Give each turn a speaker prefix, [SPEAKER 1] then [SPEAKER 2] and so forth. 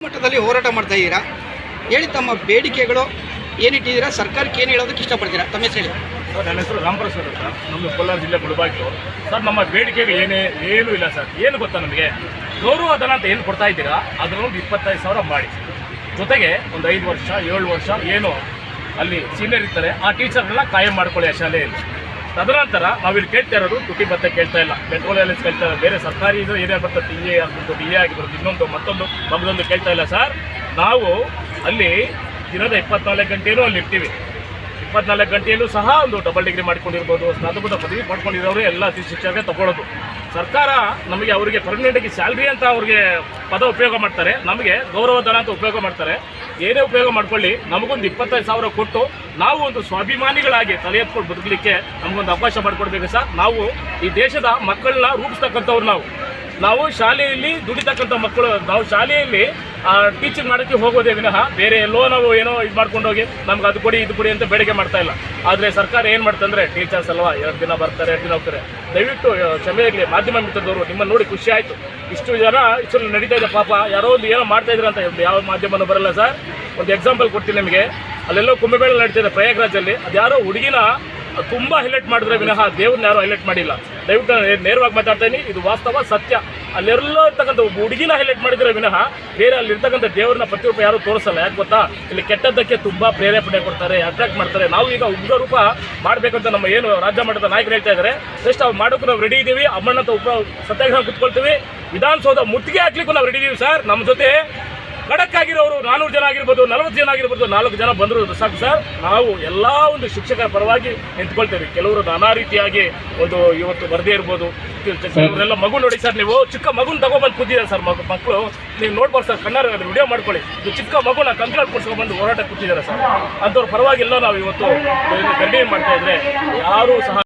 [SPEAKER 1] ಮಟ್ಟದಲ್ಲಿ ಹೋರಾಟ ಮಾಡ್ತಾ ಇದ್ದೀರಾ, ಹೇಳಿ ತಮ್ಮ ಬೇಡಿಕೆಗಳು ಏನಿಟ್ಟಿದ್ದೀರಾ, ಸರ್ಕಾರಕ್ಕೆ ಏನು ಹೇಳೋದಕ್ಕೆ ಇಷ್ಟಪಡ್ತೀರಾ? ತಮ್ಮ ಹೆಸರು ಹೇಳಿ.
[SPEAKER 2] ಸರ್, ನನ್ನ ಹೆಸರು ರಾಮಪ್ರಸಾದ್ ಅಂತ, ನಮ್ಮ ಕೋಲಾರ ಜಿಲ್ಲೆ ಮುಳಬಾಗಿಲು. ಸರ್, ನಮ್ಮ ಬೇಡಿಕೆಗೆ ಏನೂ ಇಲ್ಲ ಸರ್. ಏನು ಗೊತ್ತಾ, ನಮಗೆ ಗೌರವಧನ ಅಂತ ಏನು ಕೊಡ್ತಾ ಇದ್ದೀರಾ ಅದನ್ನು 25,000 ಮಾಡಿ, ಜೊತೆಗೆ ಒಂದು 5 ವರ್ಷ 7 ವರ್ಷ ಏನು ಅಲ್ಲಿ ಸೀನಿಯರ್ ಇರ್ತಾರೆ ಆ ಟೀಚರ್ನೆಲ್ಲ ಕಾಯಂ ಮಾಡ್ಕೊಳ್ಳಿ ಆ ಶಾಲೆಯಲ್ಲಿ. ತದನಂತರ ನಾವಿಲ್ಲಿ ಕೇಳ್ತಾ ಇರೋದು ತುಟಿ ಭತ್ತ ಕೇಳ್ತಾ ಇಲ್ಲ, ಪೆಟ್ರೋಲ್ ಎಲ್ ಕೇಳ್ತಾ ಇಲ್ಲ, ಬೇರೆ ಸರ್ಕಾರಿ ಇದು ಏನೇ ಬರ್ತದೆ ಟಿ ಎ ಆಗ್ಬಿಟ್ಟು ಡಿ ಎ ಆಗಿರ್ಬೋದು, ಇನ್ನೊಂದು ಮತ್ತೊಂದು ಮಗದೊಂದು ಕೇಳ್ತಾ ಇಲ್ಲ ಸರ್. ನಾವು ಅಲ್ಲಿ ದಿನದ 24 ಗಂಟೆಯೂ ಅಲ್ಲಿ ಇರ್ತೀವಿ. 24 ಗಂಟೆಯಲ್ಲೂ ಸಹ ಒಂದು ಡಬಲ್ ಡಿಗ್ರಿ ಮಾಡ್ಕೊಂಡಿರ್ಬೋದು, ಸ್ನಾತಕೋತ್ತರ ಪದವಿ ಮಾಡ್ಕೊಂಡಿರೋರು ಎಲ್ಲ ಶಿಕ್ಷಕರಿಗೆ ತಗೊಳ್ಳೋದು. ಸರ್ಕಾರ ನಮಗೆ ಅವರಿಗೆ ಪರ್ಮನೆಂಟಾಗಿ ಸ್ಯಾಲ್ರಿ ಅಂತ ಅವ್ರಿಗೆ ಪದ ಉಪಯೋಗ ಮಾಡ್ತಾರೆ, ನಮಗೆ ಗೌರವಧನ ಅಂತ ಉಪಯೋಗ ಮಾಡ್ತಾರೆ. ಏನೇ ಉಪಯೋಗ ಮಾಡ್ಕೊಳ್ಳಿ, ನಮಗೊಂದು 25,000 ಕೊಟ್ಟು ನಾವು ಒಂದು ಸ್ವಾಭಿಮಾನಿಗಳಾಗಿ ತಲೆ ಎತ್ಕೊಂಡು ಬದುಕಲಿಕ್ಕೆ ನಮಗೊಂದು ಅವಕಾಶ ಮಾಡಿಕೊಡ್ಬೇಕು ಸರ್. ನಾವು ಈ ದೇಶದ ಮಕ್ಕಳನ್ನ ರೂಪಿಸ್ತಕ್ಕಂಥವ್ರು, ನಾವು ಶಾಲೆಯಲ್ಲಿ ದುಡಿತಕ್ಕಂಥ ಮಕ್ಕಳು, ನಾವು ಶಾಲೆಯಲ್ಲಿ ಟೀಚಿಂಗ್ ಮಾಡೋಕ್ಕೆ ಹೋಗೋದೇ ವಿನಃ ಬೇರೆ ಎಲ್ಲೋ ನಾವು ಏನೋ ಇದು ಮಾಡ್ಕೊಂಡು ಹೋಗಿ ನಮ್ಗೆ ಅದು ಕೊಡಿ ಇದು ಕೊಡಿ ಅಂತ ಬೇಡಿಕೆ ಮಾಡ್ತಾ ಇಲ್ಲ. ಆದರೆ ಸರ್ಕಾರ ಏನು ಮಾಡ್ತಂದರೆ, ಟೀಚರ್ಸ್ ಅಲ್ವಾ 2 ದಿನ ಬರ್ತಾರೆ 2 ದಿನ ಹೋಗ್ತಾರೆ. ದಯವಿಟ್ಟು ಕ್ಷಮೆಯಾಗಲಿ ಮಾಧ್ಯಮ ಮಿತ್ರದವರು, ನಿಮ್ಮನ್ನು ನೋಡಿ ಖುಷಿ ಆಯಿತು. ಇಷ್ಟು ಜನ ಇಷ್ಟು ನಡೀತಾ ಇದೆ, ಪಾಪ ಯಾರೋ ಒಂದು ಏನೋ ಮಾಡ್ತಾ ಇದ್ರು ಅಂತ ಯಾವ ಮಾಧ್ಯಮನೂ ಬರಲ್ಲ ಸರ್. ಒಂದು ಎಕ್ಸಾಂಪಲ್ ಕೊಡ್ತೀನಿ ನಿಮಗೆ. ಅಲ್ಲೆಲ್ಲೋ ಕುಂಭಮೇಳ ನಡೀತಿದೆ ಪ್ರಯಾಗ್ರಾಜಲ್ಲಿ, ಅದು ಯಾರೋ ಹುಡುಗಿನ ತುಂಬ ಹೈಲೈಟ್ ಮಾಡಿದ್ರೆ ವಿನಃ ದೇವ್ರನ್ನ ಯಾರು ಹೈಲೈಟ್ ಮಾಡಿಲ್ಲ. ದಯವಿಟ್ಟು ನೇರವಾಗಿ ಮಾತಾಡ್ತಾ ಇದ್ದೀನಿ, ಇದು ವಾಸ್ತವ ಸತ್ಯ. ಅಲ್ಲೆಲ್ಲೋ ಇರ್ತಕ್ಕಂಥ ಒಬ್ಬ ಹುಡುಗಿನ ಹೈಲೈಟ್ ಮಾಡಿದ್ರೆ ವಿನಃ ಬೇರೆ ಅಲ್ಲಿರ್ತಕ್ಕಂಥ ದೇವ್ರನ್ನ ಪ್ರತಿರೂಪ ಯಾರು ತೋರಿಸಲ್ಲ. ಯಾಕೆ ಗೊತ್ತಾ, ಇಲ್ಲಿ ಕೆಟ್ಟದ್ದಕ್ಕೆ ತುಂಬ ಪ್ರೇರೇಪಣೆ ಕೊಡ್ತಾರೆ, ಅಟ್ರಾಕ್ಟ್ ಮಾಡ್ತಾರೆ. ನಾವು ಈಗ ಉಗ್ರ ರೂಪ ಮಾಡಬೇಕಂತ ನಮ್ಮ ಏನು ರಾಜ್ಯ ಮಟ್ಟದ ನಾಯಕರು ಹೇಳ್ತಾ ಇದ್ದಾರೆ, ಜಸ್ಟ್ ಅವ್ರು ಮಾಡೋಕ್ಕೂ ನಾವು ರೆಡಿ ಇದ್ದೀವಿ. ಅಮ್ಮಣ್ಣಂತ ಸತ್ಯಾಗ್ರಹ ಕೂತ್ಕೊಳ್ತೀವಿ, ವಿಧಾನಸೌಧ ಮುತ್ತಿಗೆ ಹಾಕ್ಲಿಕ್ಕೂ ನಾವು ರೆಡಿ ಇದ್ದೀವಿ ಸರ್. ನಮ್ಮ ಜೊತೆ ಖಡಕ್ ಆಗಿರೋರು 400 ಜನ ಆಗಿರ್ಬೋದು, 40 ಜನ ಆಗಿರ್ಬೋದು, 4 ಜನ ಬಂದರು ಸಾಕು ಸರ್. ನಾವು ಎಲ್ಲ ಒಂದು ಶಿಕ್ಷಕರ ಪರವಾಗಿ ನಿಂತ್ಕೊಳ್ತೇವೆ. ಕೆಲವರು ನಾನಾ ರೀತಿಯಾಗಿ ಒಂದು ಇವತ್ತು ಬರದೇ ಇರ್ಬೋದು, ಕೆಲವರೆಲ್ಲ ಮಗು ನೋಡಿ ಸರ್, ನೀವು ಚಿಕ್ಕ ಮಗುನ ತಗೊಬಂದು ಕೂತಿದ್ದಾರೆ ಸರ್. ಮಕ್ಕಳು ನೀವು ನೋಡ್ಬೋದು ಸರ್, ಕಣ್ಣಾರ ವಿಡಿಯೋ ಮಾಡ್ಕೊಳ್ಳಿ. ಇದು ಚಿಕ್ಕ ಮಗುನ ಕಂಕಳ ಕೂರಿಸ್ಕೊಂಡ್ಬಂದು ಹೋರಾಟ ಕೂತಿದ್ದಾರೆ ಸರ್. ಅಂಥವ್ರ ಪರವಾಗಿಲ್ಲ ನಾವು ಇವತ್ತು ಗರ್ಡಿ ಮಾಡ್ತಾ ಇದ್ರೆ ಯಾರೂ ಸಹ